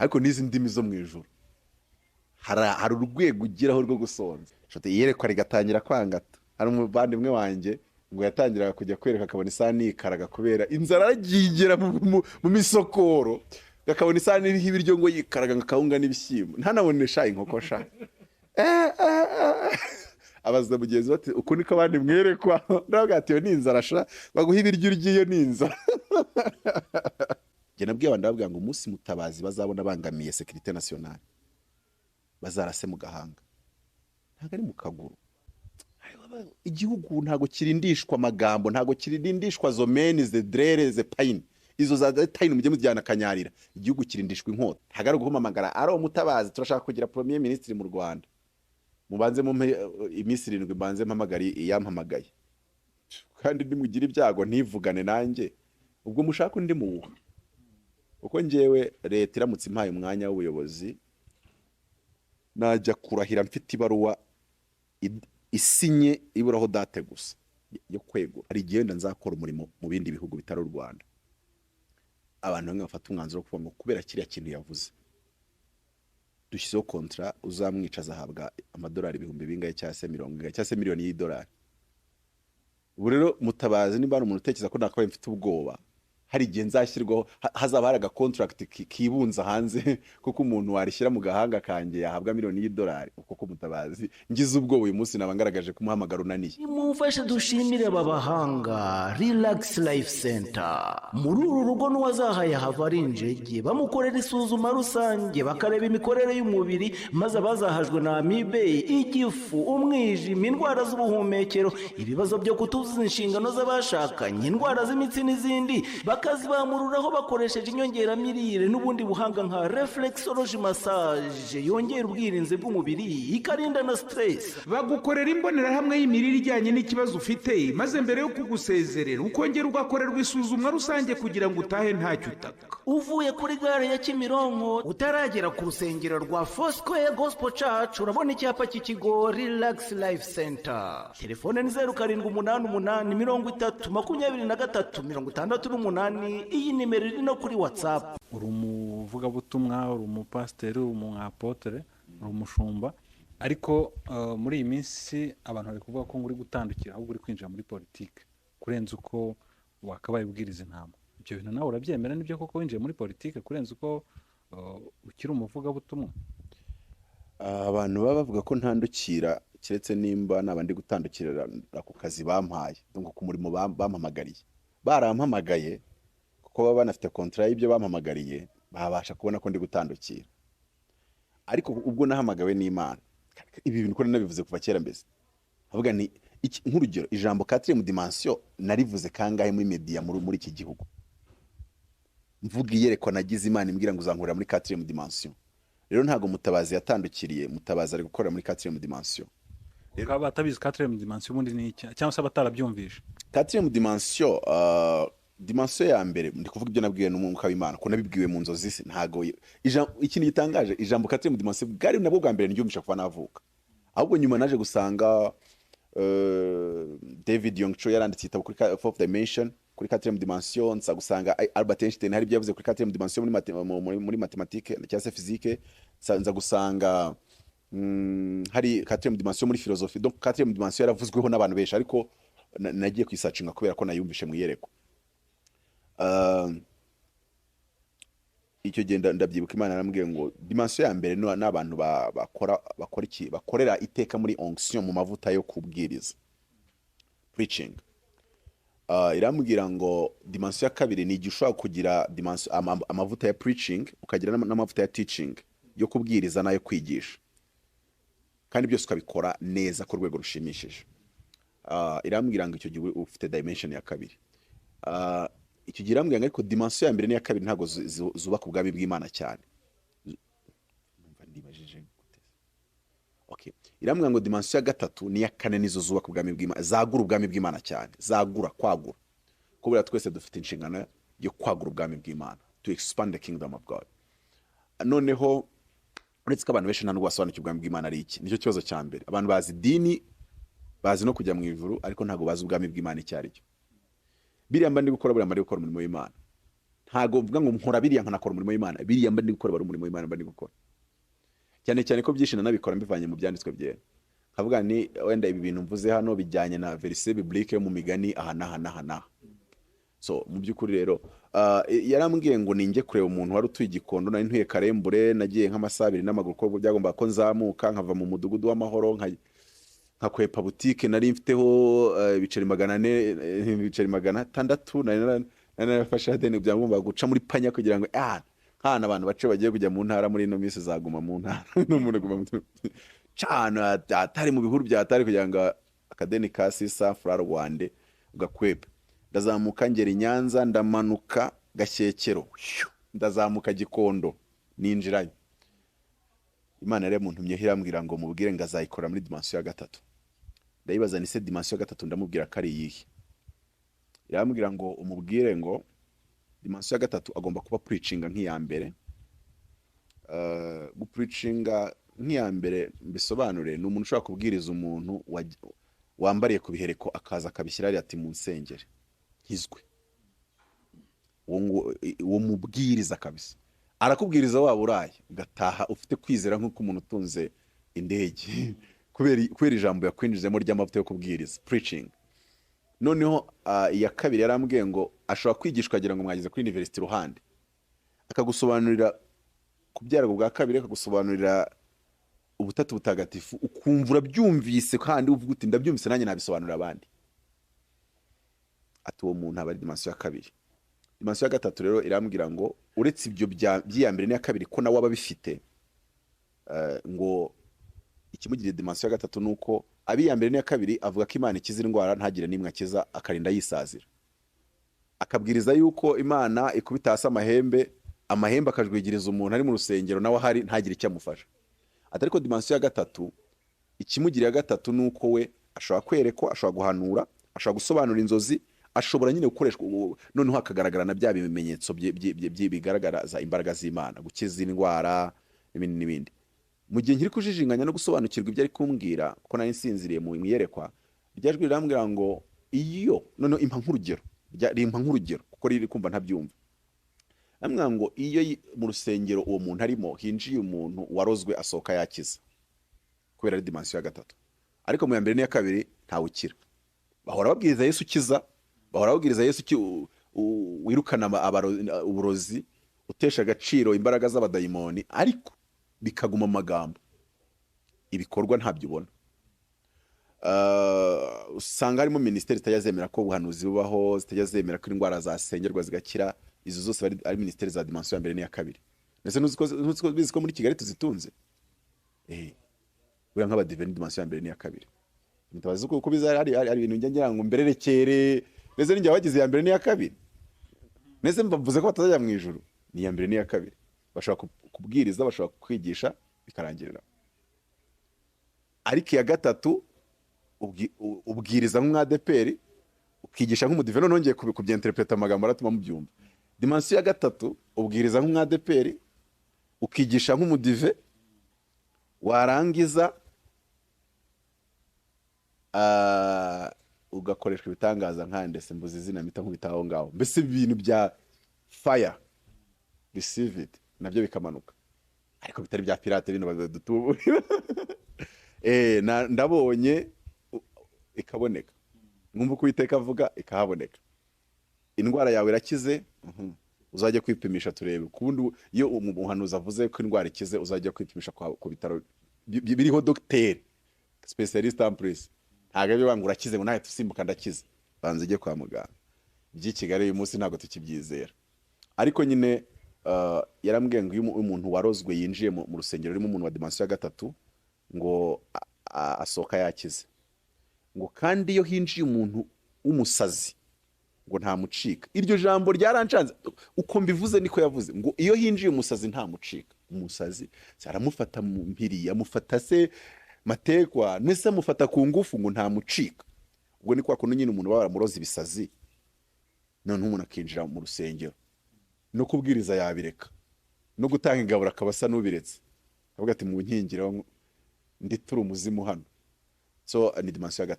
ariko n'izi ndimi zo mu ijuru hari urwego ugeraho rwo gusonza. Iyerekwa rigatangira kwangata. Hari umuvandimwe wanjye ngo yatangiraga kujya kwereka akabona isahani yikaraga kubera inzara aragigera mu misokoro, akabona isahani iriho ibiryo ngo yikaraga ngo akawunga n'ibishyimbo, ntanabonesha inkoko sha. Abaza mugenzi bati uku niko abandi mwerekwa, ndavuga ati yo ni inzara sha, baguha ibiryo uryiyo ni inzara. Njye nabwiye abantu ndavuga ngo umunsi Mutabazi bazabona bangamiye sécurité nationale bazarase mu gahanga, ntago ari mu kaguru. Igihugu ntago kirindishwa amagambo, ntago kirindishwa zo meni ze drere ze pain, izo za tayin mujye mujyana kanyarira. Igihugu kirindishwa inkota, ntago ari guhumamagara ari Mutabazi turashaka kugira premier ministre mu Rwanda, mubanze mu iminsi 7 mbanze mpamagari yampamagaye, kandi ndimugira ibyago ntivugane nanjye, ubwo mushaka undi muha. Uko njewe leta iramutse impaye umwanya w'ubuyobozi najya kurahira mfite ibaruwa isinye iburaho date gusa yo kwegura. Hari igenda nzakora umurimo mu bindi bihugu bitari u Rwanda, abantu bamwe bafata umwanzuro kuvuga ngo kubera kiriya kintu yavuze dushyizeho kontra uzamwicaza ahabwa amadolari 1000 bingahe cyangwa se 100 cyangwa se miliyoni y'idolari. Ubu rero Mutabazi niba ari umuntu utekereza ko nakabaye mfite ubwoba, hari igihe nzashyirwaho hazaba hari contract kibunza hanze kuko umuntu warishyira mu gahanga kanjye yahabwa miliyoni y'idolari. Uko Mutabazi ngize ubwoba uyu munsi nabangaragaje kumuhamagara unaniye. Mumfashe dushimire aba bahanga Relax Life Center. Muri uru rugo n'uwazahaye hava ari injege, bamukorera isuzuma rusange bakareba imikorere y'umubiri, maze abazahajwe na amibe, igifu, umwijima, indwara z'ubuhumekero, ibibazo byo kutuzuza inshingano z'abashakanye, indwara z'imitsi n'izindi, bakazibamururaho bakoresheje inyongeramirire n'ubundi buhanga nka reflexology massage yongera ubwirinzi bw'umubiri ikarinda na stress. Bagukorera imbonerahamwe y'imirire ijyanye n'ikibazo ufite, maze mbere yo kugusezerera ukongera ugakorerwa isuzumwa rusange kugira ngo utahe ntacyo utaka. Uvuye kuri gare ya Kimironko utaragera ku rusengero rwa Foursquare Gospel Church urabona icyapa cy'ikigo Relax Life Center. Telefone ni 0788302368. Iyi nimero iri no kuri WhatsApp. Uri umuvugabutumwa, uri umupasiteri, uri umuapotre, uri umushumba, ariko muri iyi minsi abantu bari kuvuga ko uri gutandukira ahubwo uri kwinjira muri politike kurenza uko wakabaye ubwiriza intama. Ibyo bintu nawe urabyemera nibyo koko winjiye muri politike kurenza uko ukiri umuvugabutumwa? Abantu baba bavuga ko ntandukira kiretse nimba nabandi gutandukira ku kazi bampaye, ngo ku murimo bampamagariye. Barampamagaye kuko baba banafite kontra y'ibyo bampamagariye, babasha kubona ko ndi gutandukira. Ariko ubwo nahamagawe n'Imana, ibi bintu ko nabivuze kuva kera mbese, avuga ni nk'urugero ijambo 4e dimension narivuze kangahe muri media muri iki gihugu, mvuga iyerekwa nagize Imana imbwira ngo uzankurira muri 4e dimension. Rero ntago Mutabazi yatandukiriye, Mutabazi ari gukora muri 4e dimension. Rero abatabizi 4e dimension ubundi ni iki, cyangwa se abatarabyumvisha? 4e dimension dimension ya mbere ndi kuvuga ibyo nabwiwe n'umwuka w'Imana ko nabibwiwe mu nzozi. Ntago ikintu gitangaje ijambo 4e dimension bwari nabwo bwa mbere ndyumvisha kuva navuka, ahubwo nyuma naje gusanga David Yongcho yaranditse igitabo kuri 4th dimension kuri 4e dimension, nsa gusanga Albert Einstein hari byavuze kuri 4e dimension muri mathématique cyangwa se physique, nza gusanga hari 4e dimension muri philosophie. Donc 4e dimension yaravuzweho n'abantu benshi, ariko nagiye kwisacinga kubera ko nayumvishe mu yereko. Icyo genda ndabyibuka Imana arambwiye ngo dimension ya mbere n'abantu bakorera iteka muri onction mu mavuta yo kubwiriza, preaching. Irambwira ngo dimension ya kabiri ni igishobora kugira amavuta ya preaching, ukagira n'amavuta ya teaching yo kubwiriza nayo kwigisha, kandi byose ukabikora neza ku rwego rushimishije. Irambwira ngo icyo gihe ufite dimension ya kabiri. Icyo gihe irambwira ngo ariko dimension ya mbere n'iya kabiri ntago zubaka ubwami bw'Imana cyane. Numva ndibajije gute? Okay, irambwira ngo dimension ya gatatu n'iya kane nizo zubaka ubwami bw'Imana, zagura ubwami bw'Imana cyane, zagura kwagura. Kubera twese dufite inshingano yo kwagura ubwami bw'Imana, to expand the kingdom of God. Noneho uretse ko abantu benshi nta n'ubasobanukirwa ubwami bw'Imana ari iki, nicyo kibazo cya mbere. Abantu bazi dini, bazi no kujya mu ijuru, ariko ntago bazi ubwami bw'Imana icyo ari cyo. Biriya mba ndi gukora umurimo w'Imana, ntago mvuga ngo nkora biriya nkanakora umurimo w'Imana, biriya mba ndi gukora bari umurimo w'Imana mba ndi gukora, cyane cyane ko byinshi nanabikora mbivanye mu byanditswe byera, nkavuga ni wenda ibi bintu mvuze hano bijyanye na verset biblique yo mu migani aha n'aha. So mu by'ukuri rero yarambwiye ngo ninjye kureba umuntu wari utuye Gikondo, nari ntuye Karembure, nagiye nk'amasaha 2 n'amaguru ko byagomba ko nzamuka nkava mu mudugudu w'amahoro nkakwepa boutique nari mfiteho ibiceri 400 ibiceri 600 nari nafashe deni byagomba guca muri panya kugira ngo nkana abantu bace bagiye kujya mu ntara muri ino minsi zaguma mu ntara n'umuntu guma cyane atari mu bihuru byatari kugira ngo akadeni ka 600 francs rwande ugakwepa. Ndazamuka ngera Nyanza, ndamanuka Gashyekero, ndazamuka Gikondo, ninjirayo. Imana yari muntumye hirambwira ngo mubwire ngo azayikora muri dimension ya 3. Ndayibaza ni se dimension ya 3 ndamubwira kari yihe. Irambwira ngo umubwire ngo dimension ya 3 agomba kuba preachinga nk'iya mbere. Gupreachinga nk'iya mbere mbisobanure ni umuntu ushobora kubwiriza umuntu wambariye ku bihereko akaza akabishyira ari ati mu nsengere hizwe, uwo mubwiriza kabisa arakubwiriza waba uraye ugataha ufite kwizera nk'uko umuntu utunze indege kubera ijambo yakwinjizemo ry'amavuta yo kubwiriza preaching. Noneho iya kabiri yarambwiye ngo ashobora kwigishwa agira ngo mwageze kuri university ruhande, akagusobanurira kubyarago bwa kabiri, akagusobanurira ubutatu butagatifu, ukumva urabyumvise kandi uvuga uti ndabyumvise nanjye nabisobanurira abandi. Ati uwo muntu aba ari dimension ya 2. Dimension ya 3 rero irambwira ngo uretse ibyo by'iya mbere n'iya kabiri ko nawe ababifite, ngo ikimugirira dimension ya 3 nuko abiya mbere n'iya kabiri avuga ko Imana ikiza indwara ntagire nimwe akiza, akarinda yisazira, akabwiriza yuko Imana ikubita hasi amahembe akajwigiriza umuntu ari mu rusengero nawe ahari ntagire icyo amufasha. Atari ko dimension ya 3 ikimugirira 3 nuko we ashobora kwerekwa, ashobora guhanura, ashobora gusobanura inzozi, ashobora nyine gukoreshwa noneho hakagaragara na bya bimenyetso bigaragaraza imbaraga z'Imana, gukiza indwara n'ibindi. Mu gihe nkiri kujijinganya no gusobanukirwa ibyo ari kumbwira ko nari nsinziriye mu iyerekwa, ryajwi rirambwira ngo iyo noneho impa nk'urugero kuko riri kumva ntabyumva. Amwira ngo iyo mu rusengero uwo muntu arimo hinjiye umuntu warozwe asohoka yakiza kubera ari dimension ya 3, ariko mu ya mbere n'iya kabiri ntawe ukira. Bahora babwiriza Yesu ukiza, bahora babwiriza Yesu wirukana uburozi, utesha agaciro imbaraga z'abadayimoni, ariko bikaguma amagambo, ibikorwa ntabyo ubona. Usanga harimo ministeri zitajya ko ubuhanuzi bubaho, zitajya ko indwara zasengerwa zigakira. Izo zose ari ministeri za dimension ya mbere n'iya kabiri. Ndetse nuziko muri Kigali tuzitunze. Buriya nk'abadiveni dimension ya mbere n'iya kabiri. Mutabazi uko biza ari ibintu ngira ngo mbererekere, ndetse n'injye wagize ya mbere n'iya kabiri. Nese mbavuze ko batazajya mu ijuru, ni ya mbere n'iya kabiri. Bashobora kubwiriza, bashobora kwigisha bikarangirira. Ariko iya 3 ubwiriza nk'umwadeperi, ukigisha nk'umudiveni, nongeye kubyinterpreta amagambo aratuma mubyumva. Dimension ya 3 ubwiriza nk'umwadeperi, ukigisha nk'umudive, warangiza ugakoreshwa ibitangaza nkandese mbuzi izina mita nkubitaho ngaho. Mbese ibintu bya fire receive it nabyo bikamanuka, ariko bitari bya pirate bino badutubu. Ndabonye ikaboneka, mwumva ko Uwiteka avuga ikahaboneka. Indwara yawe irakize, uzajya kwipimisha turebe. Kubundi iyo umuhanuzi avuze ko indwara ikize, uzajya kwipimisha ku bitaro biriho docteur specialist en plus. Ntago byo banga urakize ngo nawe tusimbuka ndakize, banze ijye kwa muganga. By'i Kigali uyu munsi ntago tukibyizera. Ariko nyine yarambwiye ngo iyo umuntu warozwe yinjiye mu rusengero rurimo umuntu wa dimension ya 3 ngo asohoka yakize. Ngo kandi iyo hinjiye umuntu w'umusazi ngo nta mucika. Iryo jambo ryaranshanze uko mbivuze niko yavuze, ngo iyo hinjiye umusazi nta mucika. Umusazi aramufata mu mpiri, amufata se matekwa, nese amufata ku ngufu ngo nta mucika. Ubwo ni kwa kuno nyine umuntu baramuroza ibisazi, none umuntu akinjira mu rusengero no kubwiriza yabireka, no gutanga ingaburo akabasa n'ubiretse, avuga ati mu nkingira ndi turi umuzimu hano. So ni dimension ya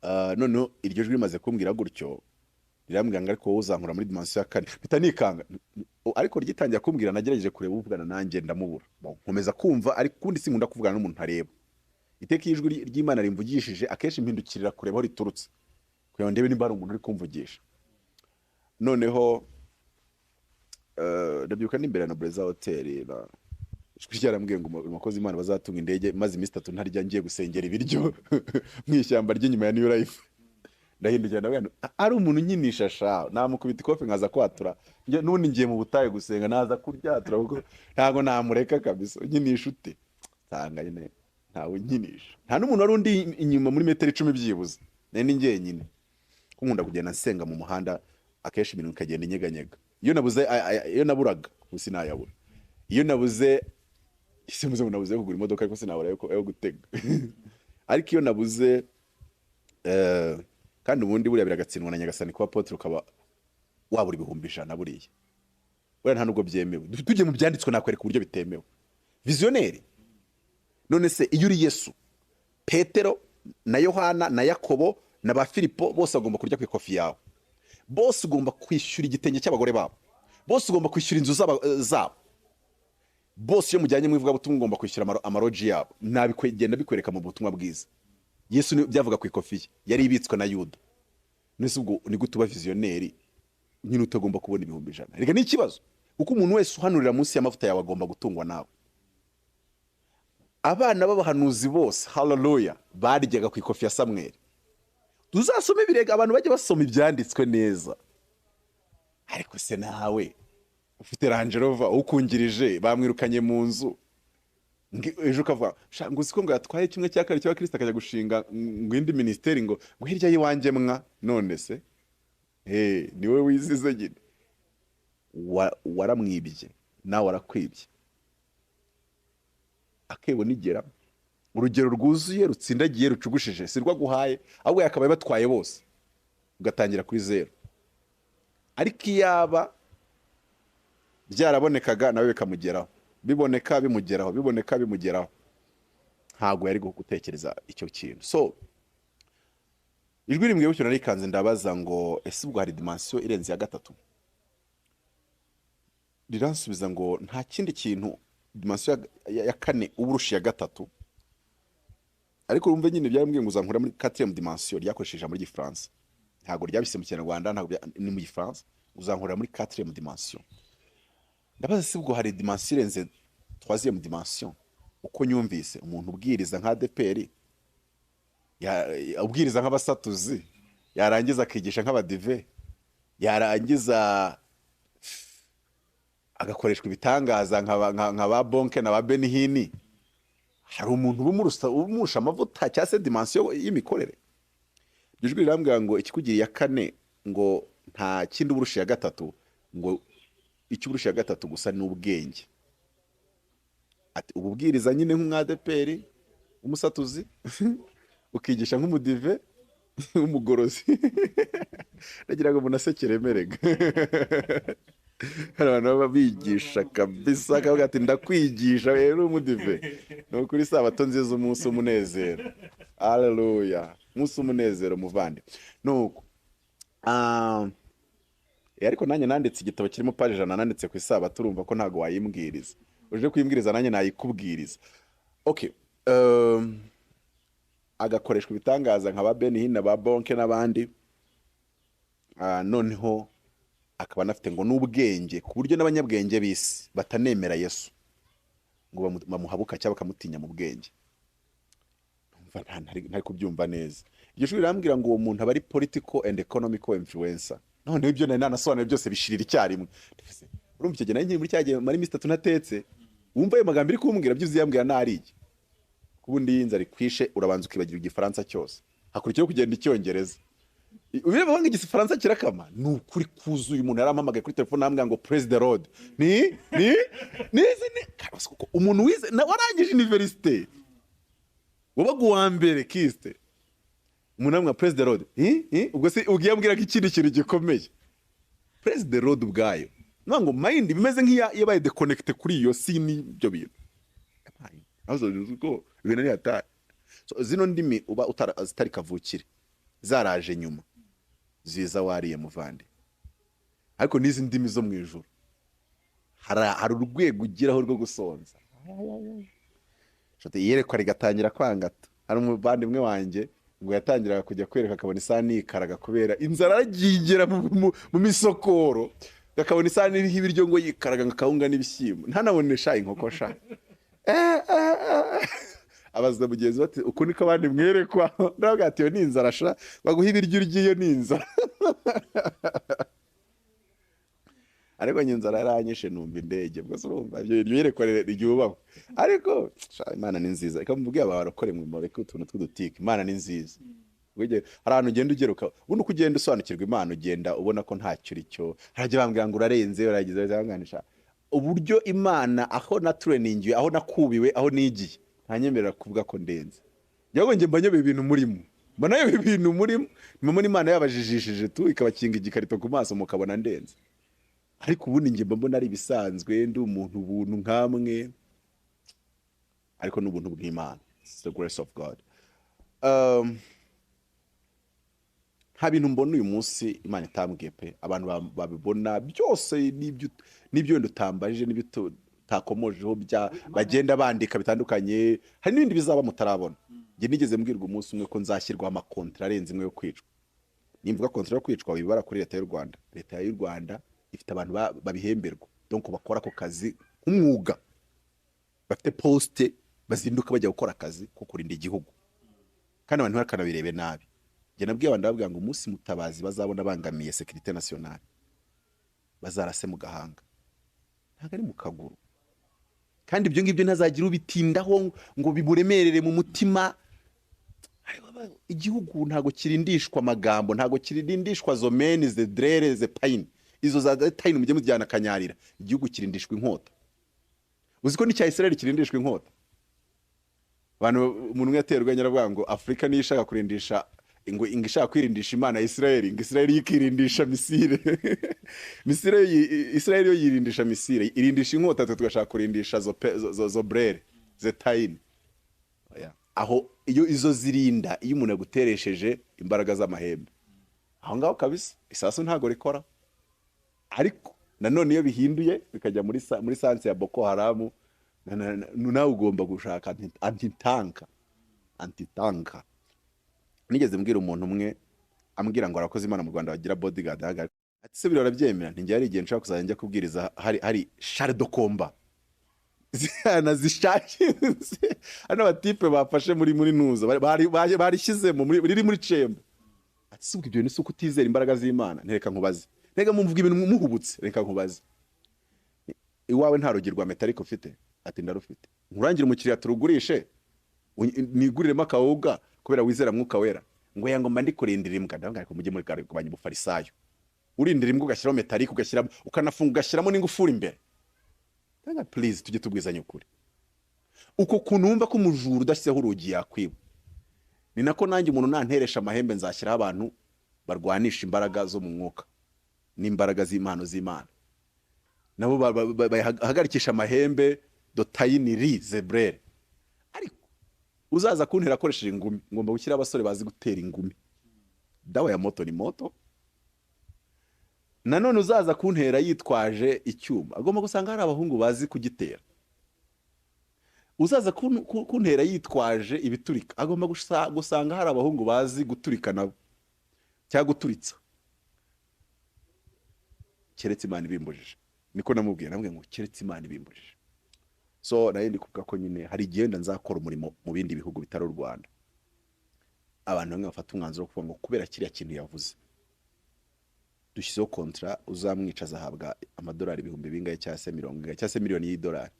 3. None iryo jwi rimaze kumbwira gutyo, rirambwira ngo ariko wowe uzankura muri dimension ya kane mpita nikanga ariko ryitangira kumbwira nagerageje kureba uvugana nanjye ndamubura nkomeza kumva ariko kundi sinkunda kuvugana n'umuntu ntareba iteka ijwi ry'Imana rimvugishije akenshi mpindukirira kureba aho riturutse kugira ngo ndebe nimba hari umuntu uri kumvugisha noneho ndabyuka n'imbere na Breza Hotel ijwi ryarambwiye ngo umukozi Imana bazatunga indege maze iminsi 3 ntarya ngiye gusengera ibiryo mu ishyamba ry'inyuma ya New Life ndahindukira nawe ari umuntu nyinisha sha namukubita ikofi nkaza kwatura n'ubundi ngiye mu butayu gusenga naza kuryatura kuko ntago namureka kabisa nyinisha ute tanga nyine ntawe nyinisha nta n'umuntu wari undi inyuma muri metero 10 byibuze nene ngiye nyine kunkunda kugenda nsenga mu muhanda akeshi ibintu kagenda inyeganyega iyo naburaga sinayabura iyo nabuze isemuze nabuze kugura imodoka ariko sinabura yo gutega ariko iyo nabuze kandi ubundi buriya biragatsindwa na Nyagasani kwa Apotre ukaba wabura 100,000 buriya nta nubwo byemewe tujye mu byanditswe nakwereka uburyo bitemewe visionnaire none se iyo uri Yesu Petero na Yohana na Yakobo na ba Filipo bose agomba kurya ku ikofi yawe bose ugomba kwishyura igitenge cy'abagore babo bose ugomba kwishyura inzu zabo bose iyo mujyanye mu ivuga butumwa ugomba kwishyura amaroji yabo nabikwegenda bikwereka mu butumwa bwiza Yesu ni byavuga ku ikofi yari ibitswe na Yuda nese ubwo ni gutuba visionnaire nyine utagomba kubona 100,000 rega ni ikibazo uko umuntu wese uhanurira munsi y'amavuta yawe agomba gutungwa nawe abana b'abahanuzi bose haleluya baryaga ku ikofi ya Samuel tuzasome birega abantu bajye basoma ibyanditswe neza ariko se nawe ufite Range Rover ukungirije bamwirukanye mu nzu ejo kavuga ngo uziko ngo yatwaye kimwe cya kare cya Kristo akajya gushinga ngo indi ministeri ngo hirya yiwanje mwa none se niwe wizize gine waramwibye nawe warakwibye akebo nigera urugero rwuzuye rutsindagiye rucugushije sirwa guhaye ahubwo yakabaye batwaye bose ugatangira kuri 0 ariko iyaba byarabonekaga nawe bikamugeraho biboneka bimugeraho ntago yari gutekereza icyo kintu so ijwi rimwe bucyo narikanze ndabaza ngo ese ubwo hari dimension irenze ya gatatu riransubiza ngo nta kindi kintu dimension ya kane uburushi ya gatatu ariko urumve nyine byarambwiye ngo uzankura muri 4e dimension ryakoresheje muri Gifaransa ntago ryabise mu Kinyarwanda ntago ni mu Gifaransa uzankura muri 4e dimension ndabaza se ubwo hari dimension irenze 3e dimension uko nyumvise umuntu ubwiriza nka DPR ubwiriza nk'abasatuzi yarangiza akigisha nk'abadive yarangiza agakoreshwa ibitangaza nka ba Bonke na ba Benihini hari umuntu umurusha amavuta cyase dimension y'imikorere ijwi rirambwira ngo ikikugiriye kane ngo nta kindi uburushi ya gatatu ngo icyuburushi ya gatatu gusa ni ubwenge ati ububwiriza nyine nk'umwadeperi umusatuzi ukigisha nk'umudive umugorozi nagira ngo munasekere merega hari abantu babigisha kabisa akavuga ati ndakwigisha rero umudive no kuri sabato nziza umunsi umunezero haleluya umunsi umunezero muvande nuko ariko nanjye nanditse igitabo kirimo page 100 nanditse ku isabato urumva ko ntago wayimbwiriza uje kwimbwiriza nanjye nayikubwiriza okay agakoreshwa ibitangaza nka ba Benihini na ba Bonke n'abandi noneho akaba nafite ngo n'ubwenge ku buryo n'abanyabwenge bisi batanemera Yesu ngo bamuhabuka cyangwa bakamutinya mu bwenge ntari kubyumva neza iryo shuri rirambwira ngo uwo muntu aba ari political and economical influencer none ibyo nanasobanura byose bishirira icyarimwe urumva icyo gihe nari muri cyagiye mari Mr. tunatetse wumva ayo magambo iri kumbwira byuzi yambwira nari kubundi yinza ari kwishe urabanza ukibagira igifaransa cyose hakurikiraho kugenda icyongereza ubireba banga igifaransa kirakama nukuri kuzuye umuntu yarampamagaye kuri telefone ambwira ngo praise the Lord ni umuntu wize warangije university wabaga uwa mbere kiste umuntu amwa praise the Lord ubwo se ugiyambwira ko ikindi kintu gikomeye praise the Lord ubwayo ngo mind bimeze nk'iya baye deconnect kuri iyo sini byo bintu azo uko ibintu ni hatari so zino ndimi uba zitari kavukire zaraje nyuma ziza wariye muvandi, ariko n'izi ndimi zo mu ijuru hari urwego ugeraho rwo gusonza. Iyerekwa rigatangira kwangata. Hari umuvandimwe wanjye ngo yatangiraga kujya kwereka akabona isahani yikaraga kubera inzara aragigera mu misokoro, akabona isahani iriho ibiryo ngo yikaraga ngo akawunga n'ibishyimbo, ntanabonesha inkoko sha. Abaza mugenzi bati uku niko abandi mwerekwa, ndavuga ati yo ni inzara sha, baguha ibiryo uryiyo ni inzara. Ariko nyinzara yaranyishe numva indege, bwo urumva ibyo yerekwa ryubahwe. Ariko Imana ni nziza, reka mvuge abarokore mu mureke utuntu tw'udutike. Imana ni nziza. Hari ahantu ugenda ugeruka, ubundi uko ugenda usobanukirwa Imana ugenda ubona ko ntacyo uri cyo. Harajya bambwira ngo urarenze, uragize zanganisha. Uburyo Imana aho na training, aho nakubiwe, aho nigiye, ntanyemerera kuvuga ko ndenze. Yago nge mbanye ibintu murimo. Mbana yo ibintu murimo. Nimwe Imana yabajijishije tu ikabakinga igikarito ku maso mukabona ndenze. Ariko ubundi nge mbona ari bisanzwe, ndi umuntu ubuntu nkamwe. Ariko n'ubuntu bw'Imana. It's the grace of God. Nta bintu mbona uyu munsi Imana itambwiye pe, abantu babibona byose n'ibyo ndutambaje n'ibyo takomojeho bagenda bandika bitandukanye. Hari n'ibindi bizaba mutarabona. Nge nigeze mbwirwa umunsi umwe ko nzashyirwa amakontra arenze imwe yo kwicwa. Nimvuga kontra yo kwicwa bibara kuri leta y'u Rwanda. Leta y'u Rwanda ifite abantu babihemberwa, donc bakora ko kazi nk'umwuga, bafite poste bazinduka bajya gukora akazi ko kurinda igihugu, kandi abantu bakanabirebe nabi. Nge nabwiye abantu babwira ngo umunsi mutabazi bazabona bangamiye sécurité nationale bazarase mu gahanga, ntago ari mu kaguru. Kandi ibyo ngibyo ntazagira ubitindaho ngo biburemerere mu mutima. Igihugu ntago kirindishwa amagambo, ntago kirindishwa zo meni ze drere ze pain. Izo za tayin mujye mujyana kanyarira. Igihugu kirindishwa inkota. Uziko ni cya Israel kirindishwa inkota. Abantu umuntu yaterwa nyaravuga ngo Afrika ni ishaka kurindisha ngo ingishaka kwirindisha Imana ya Israel, ngo Israel yikirindisha misile. Misile Israel yo yirindisha misile, irindisha inkota, tugashaka kurindisha zo brere ze tayin. Aho iyo izo zirinda iyo umuntu aguteresheje imbaraga z'amahembe. Aho ngaho kabisa isasu ntago rikora. Ariko nanone iyo bihinduye bikajya muri sanse ya Boko Haram, nawe ugomba gushaka antitanka. Nigeze mbwira umuntu umwe ambwira ngo arakoze Imana mu Rwanda bagira bodyguard, ati se biro arabyemera. Nti njye igihe nshaka kuzajya njya kubwiriza hari char de combat zihana zishakinze, hano batipe bafashe muri nuza barishyizemo riri muri cembe. Ati se ibyo ni suko utizera imbaraga z'Imana. Ntereka nkubaze, rega mumvuga ibintu muhubutse, reka nkubaze, iwawe nta rugirwa metallic ufite? Ati ndarufite. Nkurangira umukiriya turugurishe niguriremo akawuga kubera wizera mwuka wera, ngo yangomba ndi kurindira imbwa. Ndabanga ko mujye muri kubanya ubufarisayo, urindira imbwa ugashyiraho metallic, ugashyiramo ukanafunga, ugashyiramo n'ingufuri imbere. Ndanga please tujye tubwizanya ukuri. Uko kunumva ko umujuru udashyizeho urugi yakwiba, ni nako nanjye umuntu nanteresha amahembe nzashyiraho abantu barwanisha imbaraga zo mu mwuka n'imbaraga z'Imana z'Imana, nabo bahagarikisha amahembe do tayiniri zebrere. Ariko uzaza kuntera akoresheje ingumi, ngomba gushyira abasore bazi gutera ingumi. Dawa ya moto ni moto. Nanone uzaza kuntera yitwaje icyuma, agomba gusanga hari abahungu bazi kugitera. Uzaza kuntera yitwaje ibiturika, agomba gusanga hari abahungu bazi guturika nabo cyangwa guturitsa. Keretse Imana ibimbujije, niko namubwiye ngo keretse Imana ibimbujije. So nayo ndi kuvuga ko nyine hari igenda nzakora umurimo mu bindi bihugu bitari u Rwanda. Abantu bamwe bafata umwanzuro kuvuga ngo kubera kiriya kintu yavuze dushyizeho kontra, uzamwicaza ahabwa amadolari ibihumbi bingahe cyangwa se 70 cyangwa se miliyoni y'idolari.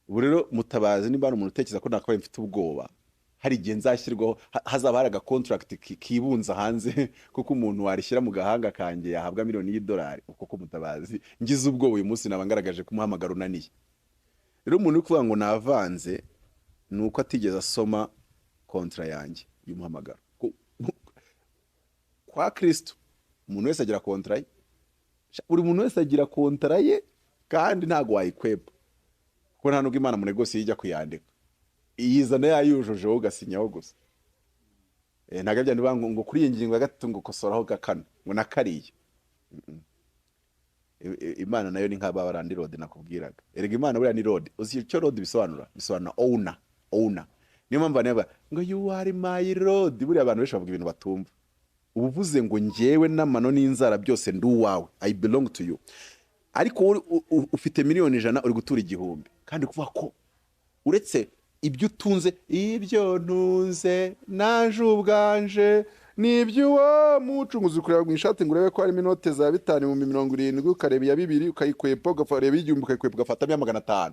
Ubu rero mutabazi, niba umuntu utekereza ko nakabaye mfite ubwoba, hari igihe nzashyirwaho, hazaba hari aga contract kibunza hanze kuko umuntu warishyira mu gahanga kanjye yahabwa miliyoni y'idolari. Kuko mutabazi ngize ubwoba uyu munsi nabangaragaje kumuhamagara unaniye. Rero umuntu uri kuvuga ngo navanze nuko atigeze asoma kontra yanjye y'umuhamagaro. Kwa Kristo umuntu wese agira kontra ye, buri muntu wese agira kontra ye, kandi ntago wayikweba kuko nta nubwo Imana mu negose yijya kuyandika, iyizana yayujojeho ugasinyaho gusa. ntabwo byandi ngo kuri iyi ngingo ya gatatu ngo kosoraho gakana ngo nakariye. Imana nayo ni nk'abarandi road nakubwiraga. Erega Imana buriya ni road. Uzi icyo road bisobanura owner. Niyo mpamvu neba ngo you are my road. Buriya abantu benshi bavuga ibintu batumva. Ubuvuze ngo njyewe n'amano n'inzara byose ndi uwawe, I belong to you. Ariko ufite miliyoni 100 uri gutura 1,000 kandi kuvuga ko uretse ibyo utunze, ibyo ntunze naje ubwanje n'iby'uwo mucunguzi kureba mu ishati ngo urebe ko harimo inote za 5 mu 70 ukareba iya 2 ukayikwepa ugafareba y'igihumbi ukayikwepa ugafata 500.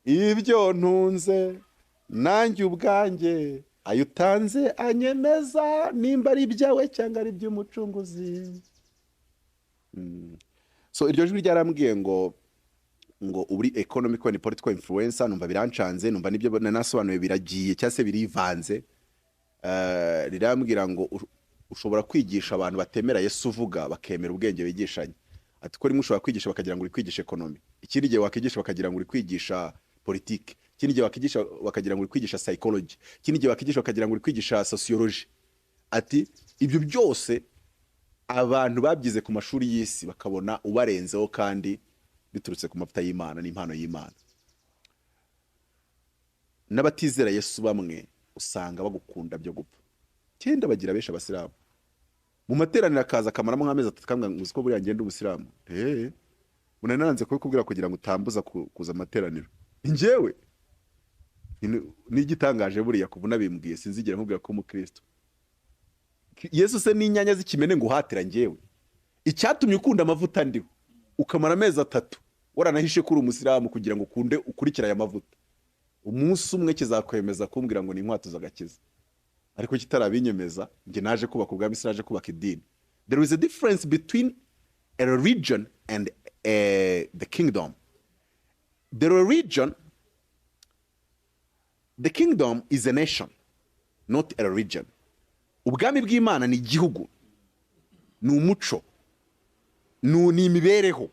Ibyo ntunze nanjye ubwanjye ayo utanze anyemeza nimba ari ibyawe cyangwa ari iby'umucunguzi. So iryo jwi ryarambwiye ngo uri economic and political influencer, numva birancanze, numva nibyo nanasobanuye biragiye cyase birivanze. Rirambwira ngo ushobora kwigisha abantu batemera Yesu uvuga bakemera ubwenge bigishanye. Ati ko rimwe ushobora kwigisha bakagira ngo uri kwigisha economy, ikindi gihe wakigisha bakagira ngo uri kwigisha politiki, ikindi gihe wakigisha bakagira ngo uri kwigisha psychology, ikindi gihe wakigisha bakagira ngo uri kwigisha sociology. Ati ibyo byose abantu babyize ku mashuri y'isi bakabona ubarenzeho kandi biturutse ku mavuta y'Imana n'impano y'Imana. N'abatizera Yesu bamwe usanga bagukunda byo gupfa. Cyenda bagira benshi abasilamu. Mu materaniro akaza kamaramo nk'amezi 3 kambwa ngo uko buri ngende ubusiramu. Unananze kubikubwira kugira ngo utambuza kuza amateraniro. Njyewe n'igitangaje buriya kuvuna bimbwiye sinzigera nkubwira ko umukristo. Yesu se n'inyanya zikimene ngo uhatira njyewe. Icyatumye ukunda amavuta ndiho ukamara amezi 3 waranahishe kuri umusiramu kugira ngo ukunde ukurikira aya mavuta. Umunsi umwe kizakwemeza kumbwira ngo ni inkwato zagakiza. Ariko kitarabinyemeza nge naje kubaka ubwami, sinaje kubaka idini. There is a difference between a religion and the kingdom. The kingdom is a nation, not a religion. Ubwami bw'Imana ni igihugu, ni umuco, ni imibereho.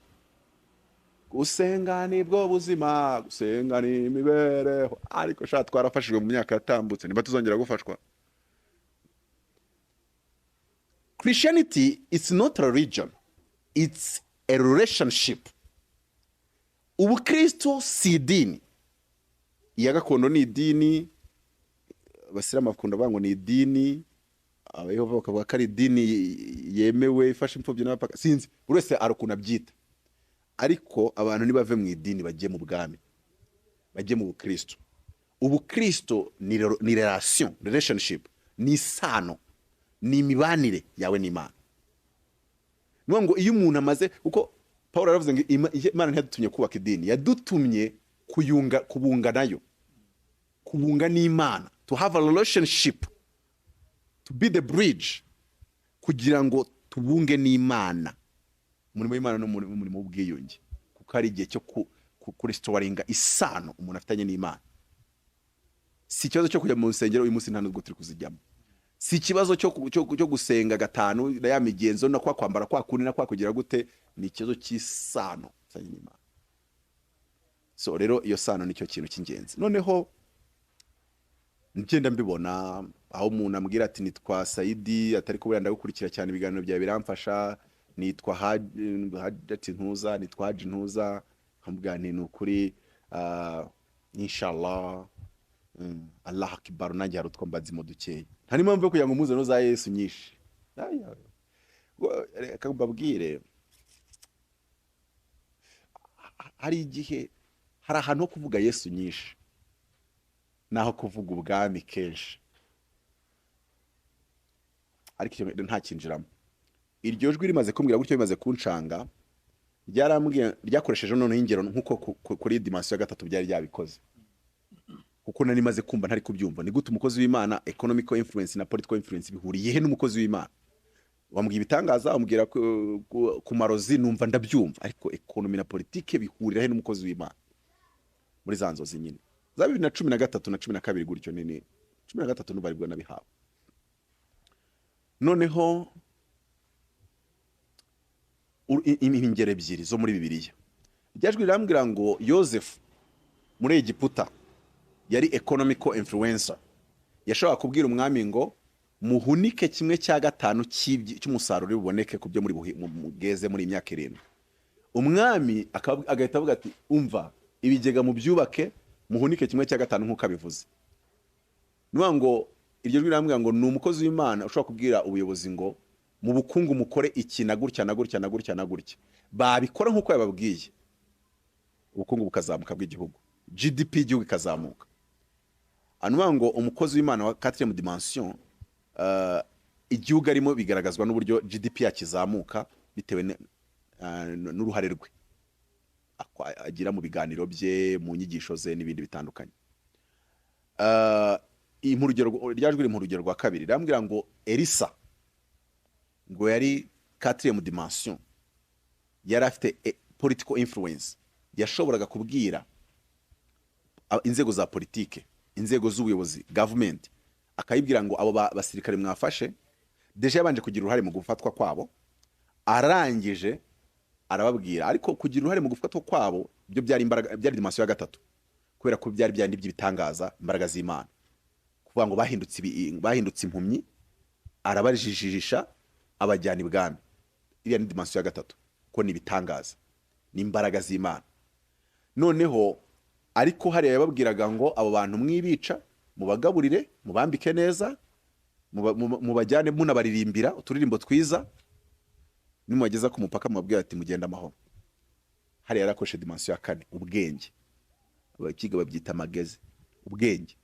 Gusenga nibwo buzima, gusenga ni imibereho. Ariko sha twarafashijwe mu myaka yatambutse, niba tuzongera gufashwa. Christianity is not a religion, it's a relationship. Ubukristo si idini. Iya gakondo ni idini, abasiramu bakunda bango ni idini, abayehova bakavuga ko ari idini yemewe ifasha imfubyi n'abapaka. Sinzi buri wese arukuna byita. Ariko abantu nibave mu idini bagiye mu bwami, bagiye mu bukristo. Ubukristo ni relationship, ni sano, ni imibanire yawe n'Imana. Nuko ngo iyo umuntu amaze uko Paul yaravuze ngo Imana ntiyadutumye kubaka idini, yadutumye kubunga nayo, kubunga n'Imana, to have a relationship, to be the bridge, kugira ngo tubunge n'Imana. Umurimo w'Imana no umurimo w'ubwiyunge, kuko ari igihe cyo kurestoringa isano umuntu afitanye n'Imana. Si ikibazo cyo kujya mu rusengero uyu munsi nta nubwo turi kuzijyamo. Si ikibazo cyo gusenga gatanu na ya migenzo no kwambara kundi na kugira gute, ni ikibazo cy'isano afitanye n'Imana. So rero iyo sano nicyo kintu cy'ingenzi. Noneho ngenda mbibona aho umuntu ambwira ati nitwa Saidi, atari ko buranda gukurikira cyane ibiganiro bya biramfasha, nitwa Hajati Ntuza, nitwa Haji Ntuza, nkambwira nti nukuri inshallah Allah akibaru nanjye harutwa mbazimo dukeye. Nta n'impamvu yo kugira ngo muze no za Yesu nyinshi. Reka mbabwire, hari igihe hari ahantu ho kuvuga Yesu nyinshi naho kuvuga ubwami kenshi, ariko nta kinjiramo. Iryo jwi rimaze kumbwira gutyo bimaze kuncanga, ryarambwiye ryakoresheje none ingero nkuko kuri dimension ya 3 byari ryabikoze. Kuko nari maze kumva ntari kubyumva ni gute umukozi w'Imana economical influence na political influence bihuriye he n'umukozi w'Imana. Wambwiye ibitangaza, umbwira ku marozi numva ndabyumva, ariko economy na politike bihurira he n'umukozi w'Imana muri zanzozi nyine za 2013 na 12 gutyo nini 13 n'ubaribwa nabihawe. Noneho ingero ebyiri zo muri Bibiliya ryajwe rirambwira ngo Yosefu muri Egiputa yari economical influencer, yashobora kubwira umwami ngo muhunike 1/5 cy'umusaruro biboneke ku byo muri mugeze muri imyaka 7. Umwami agahita avuga ati umva ibigega mu byubake muhunike 1/5 nk'uko abivuze. Nuwa ngo iryo jwi rambwira ngo ni umukozi w'Imana ushobora kubwira ubuyobozi ngo mu bukungu mukore iki na gutya na gutya na gutya na gutya, babikora nk'uko yababwiye, ubukungu bukazamuka bw'igihugu, GDP igihugu ikazamuka. Anuwa ngo umukozi w'Imana wa 4e dimension, igihugu arimo bigaragazwa n'uburyo GDP yakizamuka bitewe n'uruhare rwe agira mu biganiro bye, mu nyigisho ze n'ibindi bitandukanye. Ryajwi mu rugero rwa kabiri rambwira ngo Elisa ngo yari 4e dimension, yari afite political influence, yashoboraga kubwira inzego za politike, inzego z'ubuyobozi, government, akayibwira ngo abo basirikare mwafashe deje yabanje kugira uruhare mu gufatwa kwabo, arangije arababwira, ariko kugira uruhare mu gufatwa kwabo byo byari imbaraga, byari dimension ya 3, kubera ko byari byandi by'ibitangaza, imbaraga z'Imana, kuvuga ngo bahindutse impumyi, arabarijijisha abajyana ibwami. Iriya ni dimension ya 3, ko ni ibitangaza, ni imbaraga z'Imana. Noneho ariko hariya yababwiraga ngo abo bantu mwibica mubagaburire, mubambike neza, mubajyane munabaririmbira uturirimbo twiza, nimugeza ku mupaka mubabwira ati mugenda amahoro. Hariya yarakoshe dimension ya 4, ubwenge. Abakiga babyita mageze, ubwenge.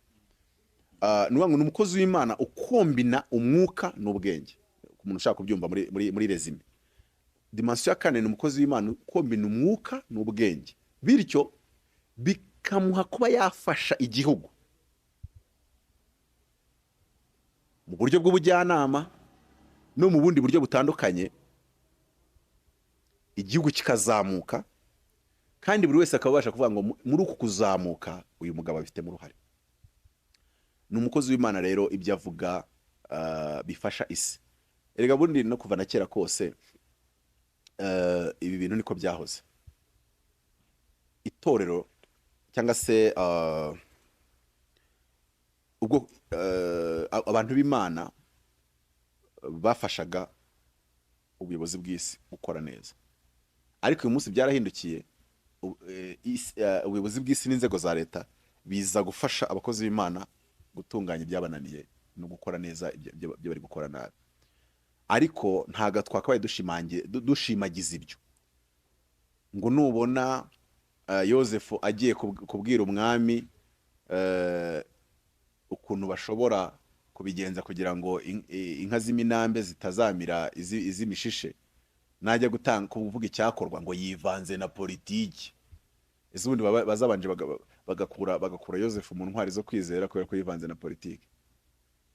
Nuwa ngo n'umukozi w'Imana ukombina umwuka n'ubwenge. Ku muntu ushaka kubyumva muri resume, dimension ya 4 ni umukozi w'Imana ukombina umwuka n'ubwenge, bityo bikamuha kuba yafasha igihugu mu buryo bw'ubujyanama no mu bundi buryo butandukanye, igihugu kikazamuka, kandi buri wese akabasha kuvuga ngo muri uku kuzamuka uyu mugabo afitemo uruhare. Ni umukozi w'Imana rero ibyo avuga bifasha isi. Erega bundi no kuva na kera kose ibi bintu niko byahoze. Itorero cyangwa se ubwo abantu b'Imana bafashaga ubuyobozi bw'isi gukora neza, ariko uyu munsi byarahindukiye. Ubuyobozi bw'isi n'inzego za leta biza gufasha abakozi b'Imana gutunganya ibyabananiye no gukora neza ibyo bari gukora nabi. Ariko ntaga twakabaye dushimagiza ibyo ngo nubona Yosefu agiye kubwira umwami ukuntu bashobora kubigenza kugira ngo inka z'iminambe zitazamira iz'imishishe, najya gutanga kuvuga icyakorwa ngo yivanze na politiki. Izubundi bazabanje bagakura Yosefu mu ntwari zo kwizera kubera ko yivanze na politiki.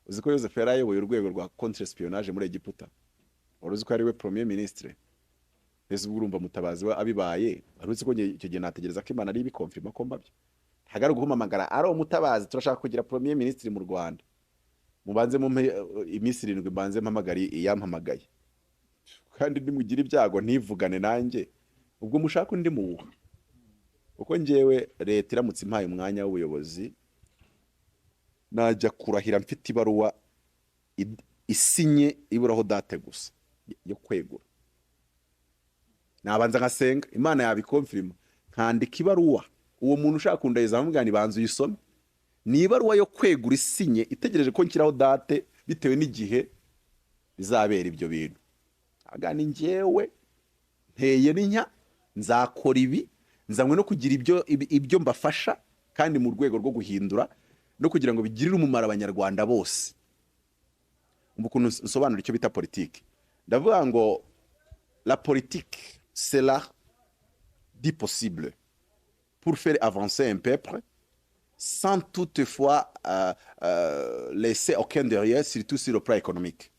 Uzi ko Yosefu yari ayoboye urwego rwa contre espionage muri Egiputa, uruzi ko ari we premier ministre. Ese urumva mutabazi we abibaye, uruzi ko icyo gihe nategereza ko Imana ari ibikonfirma ko mbabyo. Hagara guhamagara ari umutabazi, turashaka kugira premier ministre mu Rwanda, mubanze mu iminsi 7 mbanze mpamagari yampamagaye, kandi nimugira ibyago ntivugane nanjye, ubwo mushaka undi muha. Uko njewe leta iramutse impaye umwanya w'ubuyobozi, najya kurahira mfite ibaruwa isinye iburaho date gusa yo kwegura. Nabanza ngasenga Imana yabikonfirma, nkandika ibaruwa, uwo muntu ushaka kundaheza amubwira ni banzu yisome, ni ibaruwa yo kwegura isinye itegereje ko nshyiraho date bitewe n'igihe bizabera ibyo bintu. Agani njewe nteye n'inya, nzakora ibi, nzanywe no kugira ibyo mbafasha, kandi mu rwego rwo guhindura no kugira ngo bigirire umumaro abanyarwanda bose. Ukuntu nsobanura icyo bita politique, ndavuga ngo la politique c'est l'art dit possible pour faire avancer un peuple sans toutefois laisser aucun derrière, surtout sur le plan économique.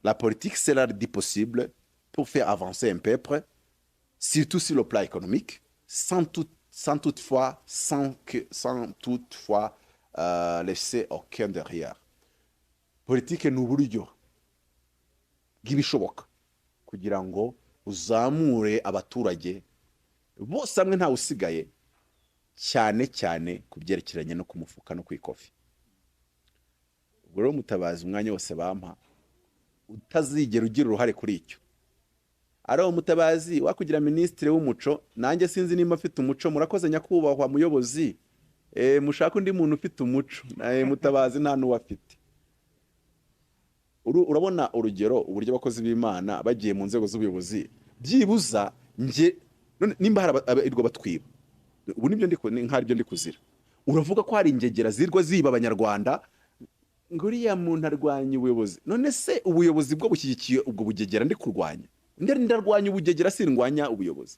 La politique c'est l'art dit possible pour faire avancer un peuple, surtout sur le plan économique, sans toutefois laisser aucun derrière. Politique ni uburyo bw'ibishoboka kugira ngo uzamure abaturage bose hamwe nta usigaye, cyane cyane kubyerekeranye no kumufuka no kwikofi. ubwo rero Mutabazi umwanya wose bampa utazigera ugira uruhare kuri icyo ari Mutabazi wakugira minisitiri w'umuco nanjye sinzi nimba afite umuco murakoze nyakubahwa muyobozi mushaka undi muntu ufite umuco Mutabazi nta n'uwo afite urabona urugero uburyo abakozi b'Imana bagiye mu nzego z'ubuyobozi byibuza nge nimba harirwa batwiba ubu nibyo nk'aribyo ndi kuzira uravuga ko hari ingegera zirwa ziba abanyarwanda ngo uriya muntu arwanya ubuyobozi none se ubuyobozi bwo bushyigikiye ubwo bugegera ndi kurwanya ndarwanya ubugegera sindwanya ubuyobozi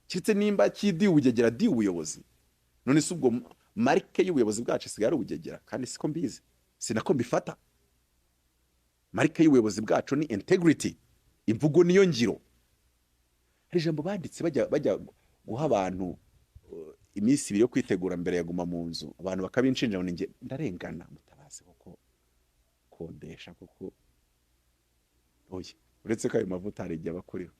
kiretse nimba kidi ubugegera di ubuyobozi none se ubwo marike y'ubuyobozi bwacu isigaye ari ubugegera kandi siko mbizi sinako mbifata marike y'ubuyobozi bwacu ni integrity imvugo niyo ngiro hari ijambo banditse bajya guha abantu iminsi ibiri yo kwitegura mbere ya Guma mu Nzu abantu bakabinshinja ngo ninjye ndarengana Mutabazi koko kodesha koko oye uretse ko ayo mavuta hari igihe abakuriho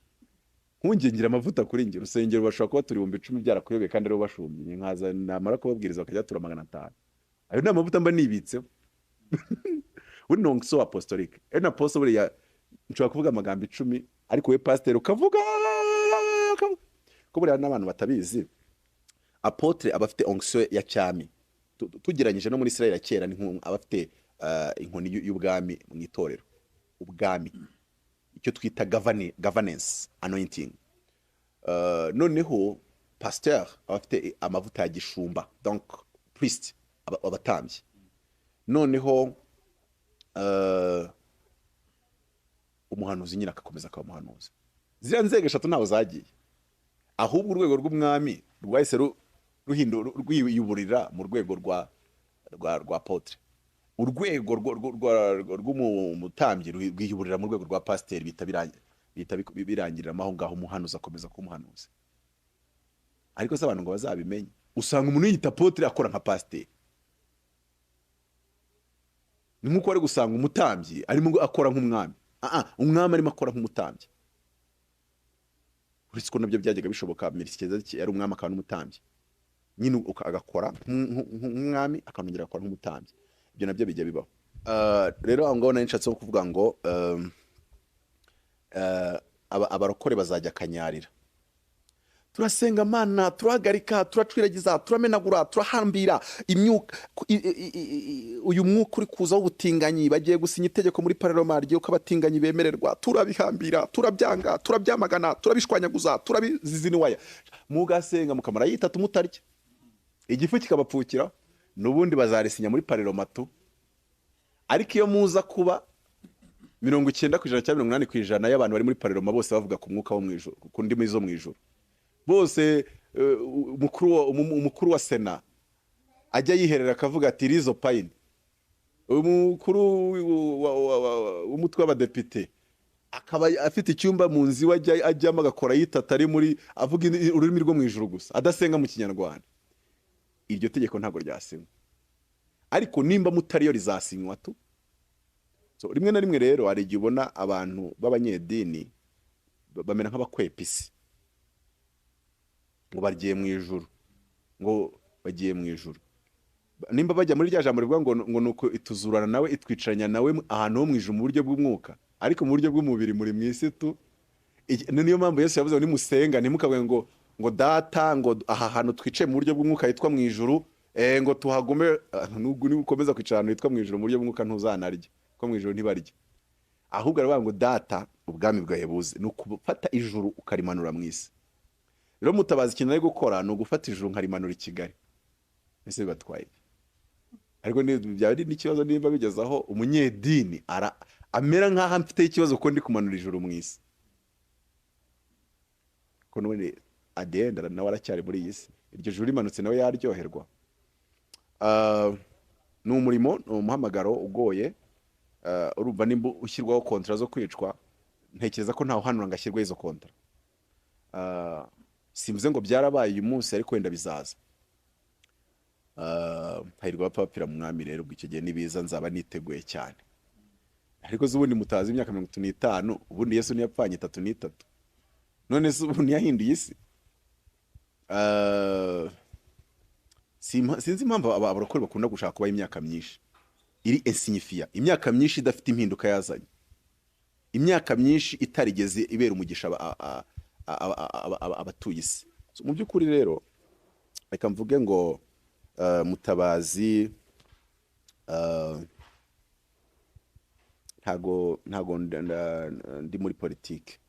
nkungingira amavuta kuri njye urusengero bashobora kuba turi 10 byarakuyobeye kandi rero bashumbye nkaza namara kubabwiriza bakajya tura 500 ayo ni amavuta mba nibitseho uri nonso apostolique na apostle buriya nshobora kuvuga amagambo 10 ariko we pasteur ukavuga ko buriya n'abantu batabizi apotre abafite onction ya cyami tugeranyije no muri Israel ya kera ni abafite inkoni y'ubwami mu itorero ubwami icyo twita governance anointing noneho pasteur abafite amavuta ya gishumba donc priest abatambyi noneho umuhanuzi nyine akakomeza akaba umuhanuzi ziriya nzego eshatu ntaho zagiye ahubwo urwego rw'umwami rwahise rwiyuburira mu rwego rwa apotre urwego rw'umutambyi rwiyuburira mu rwego rwa pasteur bita birangirira aho ngaho umuhanuzi akomeza kuba umuhanuzi ariko se abantu ngo bazabimenye usanga umuntu yita apotre akora nka pasteur ni nkuko ari gusanga umutambyi arimo akora nk'umwami umwami arimo akora nk'umutambyi uretse ko nabyo byajyaga bishoboka Melkisedeki yari umwami akaba n'umutambyi nyine agakora nk'umwami akanongera akora nk'umutambyi ibyo nabyo bijya bibaho rero aho ngaho nari nshatse kuvuga ngo abarokore bazajya kanyarira turasenga Mana turahagarika turacwiragiza turamenagura turahambira imyuka uyu mwuka uri kuza w'ubutinganyi bagiye gusinya itegeko muri parlement ryo ko abatinganyi bemererwa turabihambira turabyanga turabyamagana turabishwanyaguza turabiziziniwaya mugasenga mukamara yitatu mutarya igifu kikabapfukira nubundi bazarisinya muri parlement ariko iyo muza kuba 90% cyangwa 80% y'abantu bari muri parlement bose bavuga ku mwuka wo mwijuru ku ndimi zo mwijuru bose umukuru wa Sena ajya yiherera akavuga ati rizo payine umukuru w'umutwe w'abadepite akaba afite icyumba mu nzi ajyamo agakora yitata ari muri avuga ururimi rwo mwijuru gusa adasenga mu kinyarwanda iryo tegeko ntago ryasinywa ariko nimba mutariyo rizasinywa tu so rimwe na rimwe rero hari igihe ubona abantu b'abanyedini bamera nk'abakwepisi ngo bagiye mu ijuru ngo bagiye mu ijuru nimba bajya muri rya jambo rivuga ngo nuko ituzurana nawe itwicaranya nawe ahantu ho mu ijuru mu buryo bw'umwuka ariko mu buryo bw'umubiri muri mu isi tu niyo mpamvu Yesu yavuze ngo nimusenga ntimukavuge ngo data ngo aha hantu twicaye mu buryo bw'umwuka yitwa mu ijuru ngo tuhagume nukomeza kwicara ahantu yitwa mu ijuru mu buryo bw'umwuka ntuzanarye ko mu ijuru ntibarye ahubwo aravuga ngo data ubwami bwawe buze ni ukufata ijuru ukarimanura mu isi rero Mutabazi ikintu ari gukora ni ugufata ijuru nkarimanura i Kigali ese bibatwaye ariko byari n'ikibazo nimba bigezaho umunyedini amera nk'aho amfite ikibazo ko ndi kumanura ijuru mu isi ko none adenda nawe aracyari muri iyi si iryo juru rimanutse nawe yaryoherwa ni umurimo ni umuhamagaro ugoye urumva nimba ushyirwaho kontra zo kwicwa ntekereza ko ntawe uhanura ngo ashyirweho izo kontra simvuze ngo byarabaye uyu munsi ariko wenda bizaza hahirwa abapfapfira mu mwami rero ubwo icyo gihe nibiza nzaba niteguye cyane ariko z'ubundi mutazi imyaka 35 ubundi Yesu ntiyapfanye 33 none se ubundi yahinduye isi sinzi impamvu abarokore bakunda gushaka kuba imyaka myinshi iri insignifiant, imyaka myinshi idafite impinduka yazanye, imyaka myinshi itarigeze ibera umugisha abatuye isi. Mu by'ukuri rero reka mvuge ngo Mutabazi ntago ndi muri politike,